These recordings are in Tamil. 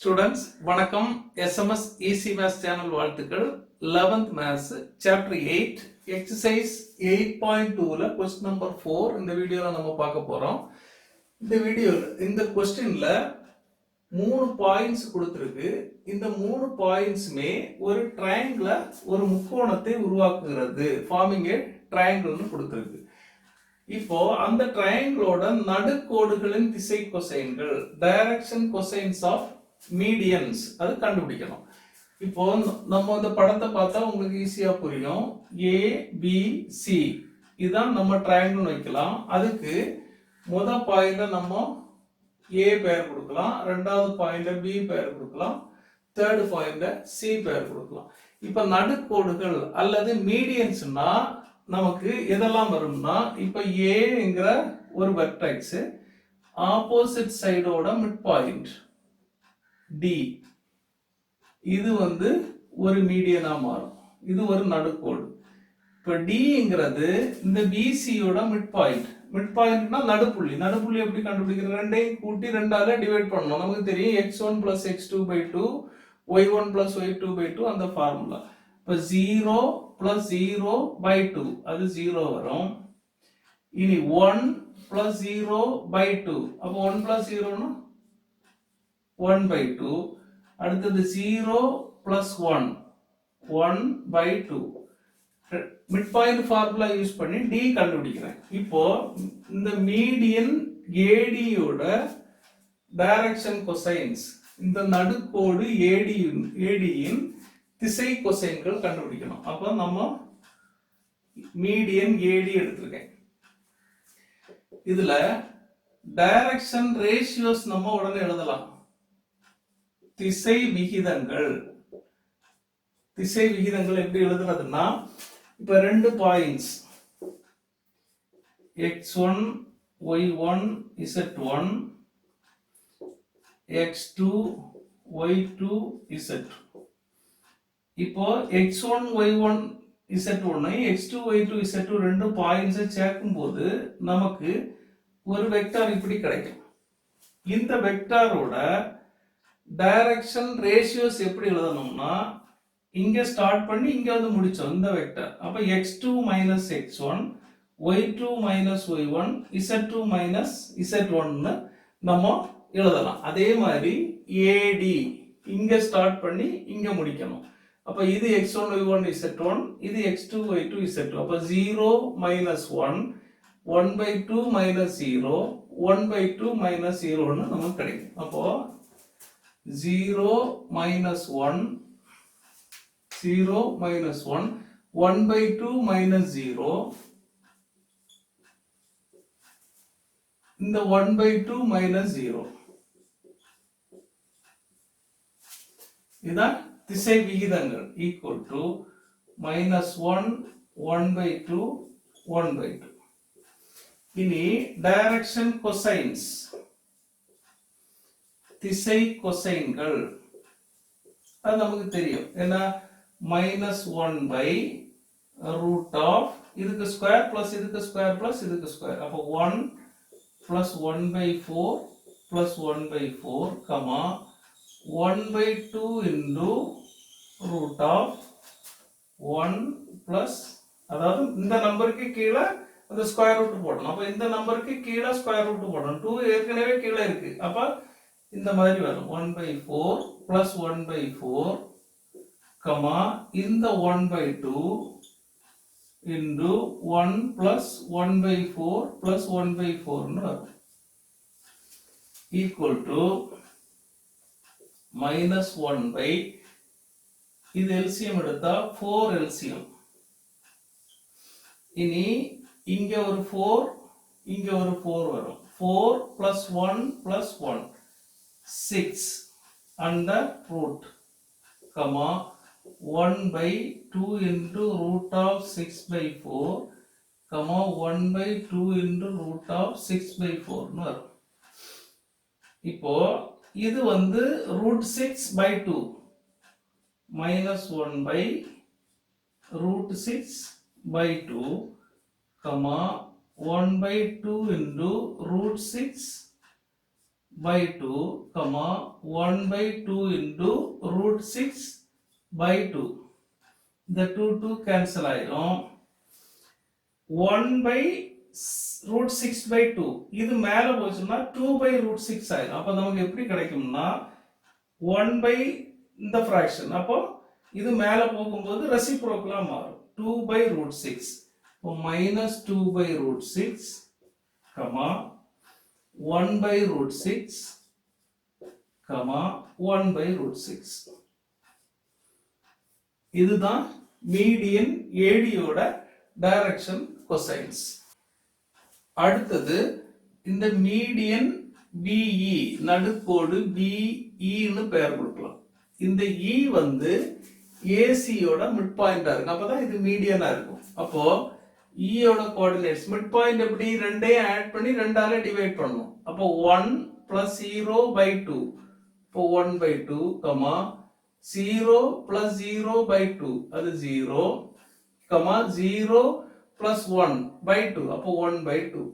Students, வணக்கம். SMS Easy Maths Channel வாழ்த்துக்கள். 11th Maths Chapter 8 Exercise 8.2ல Question number 4 இந்த வீடியோல நம்ம பார்க்க போறோம். இந்த கொஸ்டின்ல 3 பாயிண்ட்ஸ் கொடுத்திருக்கு. இந்த 3 பாயிண்ட்ஸ்மே ஒரு ட்ரையாங்கிள ஒரு முக்கோணத்தை உருவாக்குகிறது. ஃபார்மிங் ஏ ட்ரையாங்கிள்னு கொடுத்திருக்கு. இப்போ அந்த ட்ரையாங்கிளோட நடுக்கோடுகளின் திசை கொசைன்கள், டைரக்ஷன் கொசைன்ஸ் ஆஃப் மீடியன்ஸ் அது கண்டுபிடிக்கணும். இப்போ நம்ம இந்த படத்தை பார்த்தா உங்களுக்கு ஈஸியா புரியும். ஏ பி சி இதுதான் நம்ம ட்ரையாங்கிள் வைக்கலாம். அதுக்கு முத பாயிண்ட்ல நம்ம ஏ பெயர் கொடுக்கலாம், ரெண்டாவது பாயிண்ட்ல பி பெயர் கொடுக்கலாம், தேர்ட் பாயிண்ட்ல சி பெயர் கொடுக்கலாம். இப்ப நடுக்கோடுகள் அல்லது மீடியன்ஸ்னா நமக்கு எதெல்லாம் வரும்னா, இப்ப ஏங்கிற ஒரு வெர்டெக்ஸ் ஆப்போசிட் சைடோட மிட் பாயிண்ட் டி, இது ஒரு மீடியனா மாறும். இது ஒரு நடுக்கோடு. இப்ப டிங்கிறது இந்த பிசியோட மிட் பாயிண்ட். மிட் பாயிண்ட்னா நடுப்புள்ளி. நடுப்புள்ளி எப்படி கண்டுபிடிக்கிறது? ரெண்டையும் கூட்டி 2ஆல டிவைட் பண்ணணும். நமக்கு தெரியும் x1 plus x2/2 y1 plus y2/2 அந்த ஃபார்முலா. இப்ப 0 plus 0/2 அது 0 வரும். இனி 1 plus 0/2 அப்ப 1 plus 0 னா 1/2. அடுத்தது 0 plus 1 1/2. Mid point formula use பண்ணி டி கண்டுபிடிக்கிறேன். இப்போ இந்த மீடியன் ஏடியோட டைரக்ஷன் கொசைன்ஸ், இந்த நடுக்கோடு ஏடியின் திசை கொசைன்கள் கண்டுபிடிக்கணும். அப்ப நம்ம மீடியன் ஏடி எடுத்திருக்கேன். இதுல டைரக்ஷன் ரேஷியோஸ் நம்ம உடனே எழுதலாம். திசை விகிதங்கள் எப்படி எழுதுறதுன்னா, இப்ப ரெண்டு points x1 y1 z1 x2 y2 z2. இப்போ x1 y1 z1 x2 y2 z2 ரெண்டு பாயிண்ட்ஸை சேர்க்கும்போது நமக்கு ஒரு வெக்டார் இப்படி கிடைக்கும். இந்த வெக்டாரோட டைரக்ஷன் ரேஷியோஸ் எப்படி எழுதணும்னா, இங்க ஸ்டார்ட் பண்ணி இங்க முடிச்சோம் இந்த வெக்டர். அப்ப x2 minus x1 y2 minus y1 z2 minus z1 நம்ம எழுதலாம். அதே மாதிரி AD இங்க ஸ்டார்ட் பண்ணி இங்க முடிக்கணும். அப்ப இது x1 y1 z1, இது x2 y2 z2. அப்ப 0 minus 1 1/2 minus 0 1/2 minus 0 நமக்கு கிடைக்கும். அப்போ 0 minus 1 1/2 minus 0, இந்த 1/2 minus 0 இதான் திசை விகிதங்கள் equal to minus 1 1/2 1/2. இனி டைரக்ஷன் கொசைன்ஸ், திசை கொசைன்கள் அது நமக்கு தெரியும். என்ன? -1/√of இதுக்கு ஸ்கொயர் பிளஸ் இதுக்கு ஸ்கொயர் பிளஸ் இதுக்கு ஸ்கொயர். அப்போ 1 plus 1/4 plus 1/4 comma 1/2 into root of 1 plus, அதாவது இந்த நம்பருக்கு கீழே அந்த ஸ்கொயர் ரூட் போடணும். அப்ப இந்த நம்பருக்கு கீழே ஸ்கொயர் ரூட் போடணும். 2 ஏற்கனவே கீழே இருக்கு. அப்ப இந்த மாதிரி வரும். 1/4 plus 1/4 கமா இந்த 1/2 into 1 plus 1/4 plus 1/4 வரும். equal to -1/, இது எல்சியம் எடுத்தா 4 எல்சியம். இனி இங்க ஒரு 4 இங்க ஒரு 4 வரும். 4 plus 1 plus 1 6 under root, comma 1/2 into root of 6/4, comma 1/2 into root of 6/4 வரும். இப்போ இது root 6/2 minus 1/√6/2, comma 1/2 into root 6 by 2, comma 1 by 2 into root 6 by 2. The 2 cancel ஆயிரும். 1 by root 6 by 2. இது மேல போச்சுன்னா 2 by root 6 ஆயிரும். அப்ப நமக்கு எப்படி கிடைக்கும்னா 1 by இந்த fraction. அப்போ இது மேல போகும்போது reciprocal மாறும். 2 by root 6. இப்போ minus 2 by root 6, comma 1 by root 6, comma 1 by root 6. இதுதான் மீடியன் ஏடியோட டைரக்ஷன் கொசைன்ஸ். அடுத்தது இந்த மீடியன் பிஇ நடுக்கோடு பிஇன்னு பெயர் கொடுக்கலாம். இந்த இ வந்து ஏசியோட மிட் பாயிண்டா இருக்கு. அப்பதான் இது மீடியனா இருக்கும். அப்போ ஈயோட கோஆர்டினேட்ஸ் மிட் பாயிண்ட் எப்படி ரெண்டையும் ஆட் பண்ணி ரெண்டால டிவைட் பண்ணணும். அப்போ 1 plus 0 by 2. இப்போ 1 by 2, comma 0 plus 0 by 2. அது 0, comma 0 plus 1 by 2. அப்போ 1 by 2.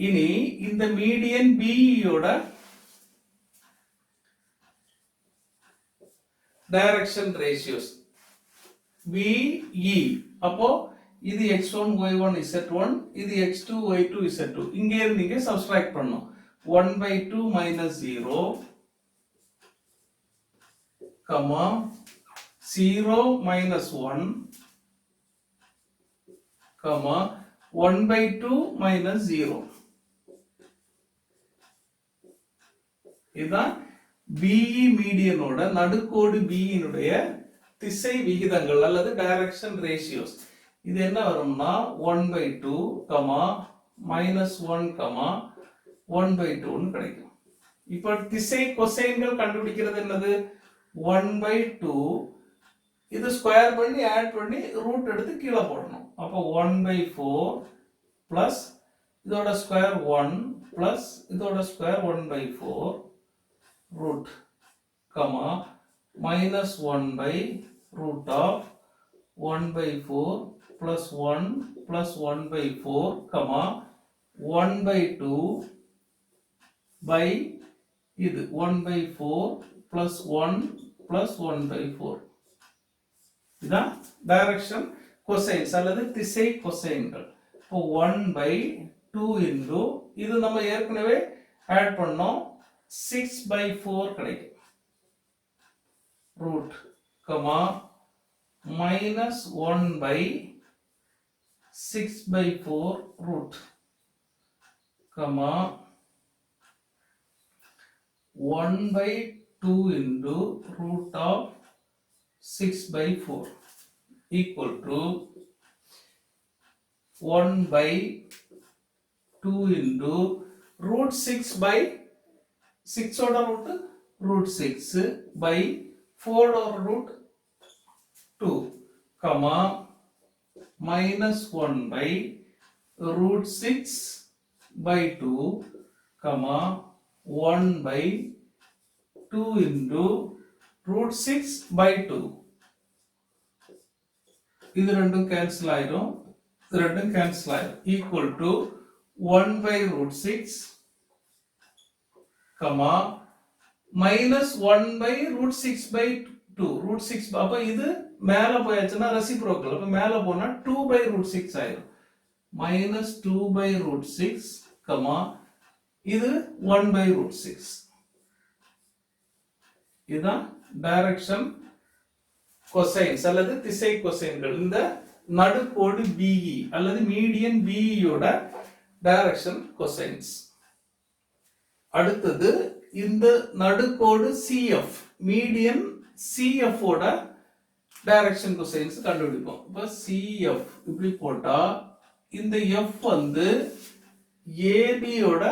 இனி இந்த மீடியன் பிஇயோட டைரக்ஷன் ரேஷியோஸ் BE. அப்போ இது x1 y1 z1, இது x2 y2 z2. இங்க இருந்து நீங்க சப்ஸ்ட்ராக்ட் பண்ணனும். 1 by 2 minus 0, comma 0 minus 1, comma 1 by 2 minus 0. இதுதான் BE மீடியனோட நடுக்கோடு BE னுடைய திசை விகிதங்கள் அல்லது டைரக்ஷன் ரேஷியோஸ். இது என்ன வரும்னா 1 by 2, minus 1, 1 by 2 ன்னு கிடைக்கும். இப்போ திசை கொசைன்கள் கண்டுபிடிக்கிறது என்னது? 1 by 2 இது ஸ்கொயர் பண்ணி ஆட் பண்ணி ரூட் எடுத்து கீழே போடணும். அப்போ 1 by 4 பிளஸ் இதோட ஸ்கொயர் 1 பிளஸ் இதோட square 1 by 4 root, comma minus 1 by root of 1 by 4 plus 1 plus 1 by 4, comma 1 by 2 by இது 1 by 4 plus 1 plus 1 by 4. இதான் டைரக்ஷன் கொசைன்ஸ் அல்லது திசை கொசைன்கள். இப்போ 1 by 2 into இது நம்ம ஏற்கனவே ஆட் பண்ணோம் 6 by 4 கிடைக்கும். root, comma minus 1 by 6 by 4 root, comma 1 by 2 into root of 6 by 4 equal to 1 by 2 into root 6 by 6 ஓட root root 6 by 4 ஓட root 2, comma minus 1 by root 6 by 2, comma 1 by 2 into root 6 by 2. இது ரெண்டும் கேன்சல் ஆயிடும். இது ரெண்டும் கேன்சல் ஆயிடும். equal to 1 by root 6, comma minus 1 by root 6 by 2. root 6 அப்ப இது மேல போயாச்சுன்னா ரெசிப்ரோக்கல். அப்ப மேல போனா 2 by root 6 ஆயிடும். minus 2 by root 6, comma இது 1 by root 6. இதுதான் டைரக்ஷன் கொசைன்ஸ் அல்லது திசை கொசைன்கள். இந்த நடுக்கோடு BE அல்லது மீடியன் BE யோட டைரக்ஷன் கொசைன்ஸ். அடுத்தது இந்த நடுக்கோடு CF மீடியன் CF ஓட டைரக்ஷன் கொசைன்ஸ் கண்டுபிடிப்போம். இப்போ CF இப்படி போட்டா இந்த F வந்து AB யோட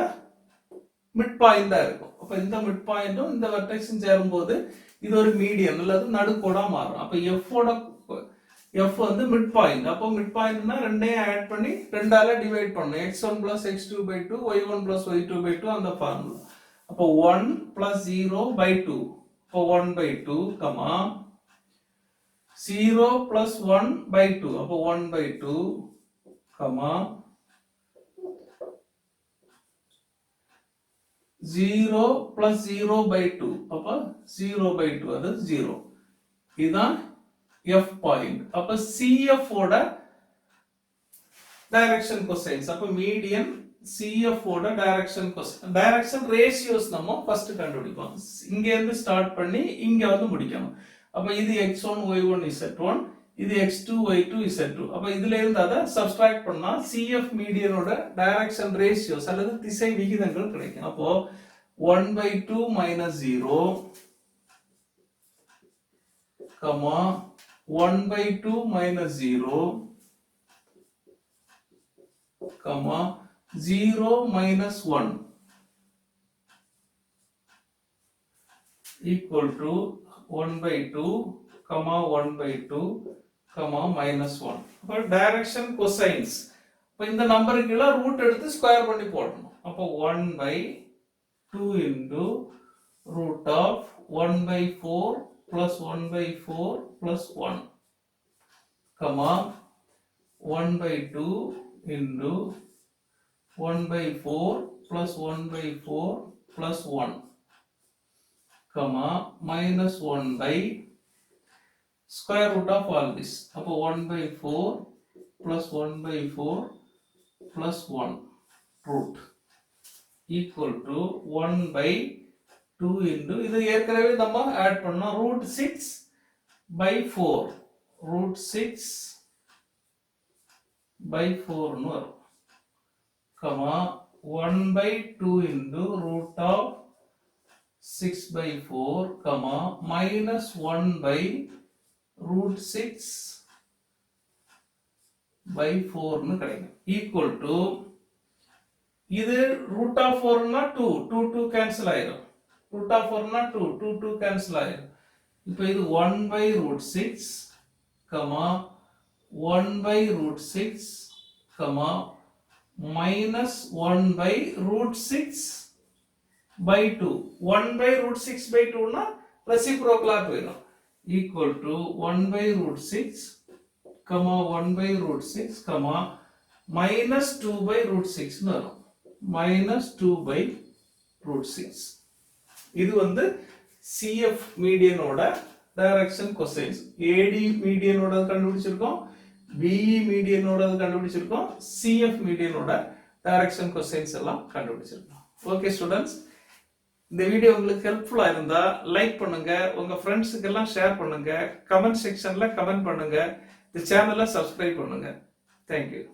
மிட் பாயிண்டா இருக்கும். அப்ப இந்த மிட் பாயிண்டும் இந்த வெர்டெக்ஸும் சேரும்போது இது ஒரு மீடியன் அல்லது நடுக்கோடா மாறும். அப்ப F வந்து மிட் பாயிண்ட். அப்போ மிட் பாயிண்ட்னா ரெண்டையும் ஆட் பண்ணி ரெண்டால டிவைட் பண்ணணும். x1 plus x2 by 2, y1 plus y2 by 2 அந்த ஃபார்முலா. அப்போ 1 plus 0 by 2. அப்போ 1 by 2, comma 0 plus 1 by 2. அப்போ 1 by 2, comma 0 plus 0 by 2 அப்ப 0 by 2 அது 0 இதுதான் F பாயிண்ட் அப்ப CF ஓட டைரக்ஷன் கொசைன்ஸ் அப்ப மீடியன் CF ஓட டைரக்ஷன் ரேஷியோஸ் நம்ம ஃபர்ஸ்ட் கண்டுபிடிப்போம் இங்க இருந்து ஸ்டார்ட் பண்ணி இங்க வந்து முடிக்கணும் அப்ப இது x1 y1 z1 இது x2 y2 z2 அப்ப இதுல இருந்து அத சப்ட்ராக்ட் பண்ணா CF மீடியனோட டைரக்ஷன் ரேஷியோஸ் அல்லது திசை விகிதங்கள் கிடைக்கும் அப்போ 1/2 minus 0 comma 1/2 minus 0 comma 0 minus 1 equal to 1/2 comma 1/2 comma minus 1 அப்ப டைரக்ஷன் கொசைன்ஸ் அப்ப இந்த நம்பருக்கு எல்லாம் ரூட் எடுத்து ஸ்கொயர் பண்ணி போடணும் அப்ப 1/2 into root of 1/4 plus 1/4 plus 1 comma 1/2 into 1/4 plus 1/4 plus 1 comma minus 1 by square root of all this அப்போ 1/4 plus 1/4 plus 1 root equal to 1/2 into இது ஏற்கனவே நம்ம ஆட் பண்ணோம் root 6 by 4 root 6 by 4 னு வரும் comma 1/2 into root of 6 by 4 comma minus 1 by root 6 by 4 னு கிடைக்கும் equal to இது root of 4 னா 2 cancel ஆயிடும் root of 4 னா 2 cancel ஆயிடும் இப்போ இது 1 by root 6 comma 1 by root 6 comma minus 1 by root 6 by 2 1 by root 6 by 2 னா reciprocal போயிடும் equal to 1 by root 6 comma 1 by root 6 comma minus 2 by root 6 னு வரும் minus 2 by root 6 இது வந்து CF மீடியனோட டைரக்ஷன் கொசைன்ஸ் AD மீடியனோட கண்டுபிடிச்சிருக்கோம் BE மீடியனோட கண்டுபிடிச்சிருக்கோம் CF மீடியனோட டைரக்ஷன் கொசைன்ஸ் எல்லாம் கண்டுபிடிச்சிருக்கோம் ஓகே ஸ்டூடண்ட்ஸ் இந்த வீடியோ உங்களுக்கு ஹெல்ப்ஃபுல்லா இருந்தா லைக் பண்ணுங்க உங்க ஃப்ரெண்ட்ஸ்க்கு எல்லாம் ஷேர் பண்ணுங்க கமெண்ட் செக்ஷன்ல கமெண்ட் பண்ணுங்க இந்த சேனலை சப்ஸ்கிரைப் பண்ணுங்க Thank you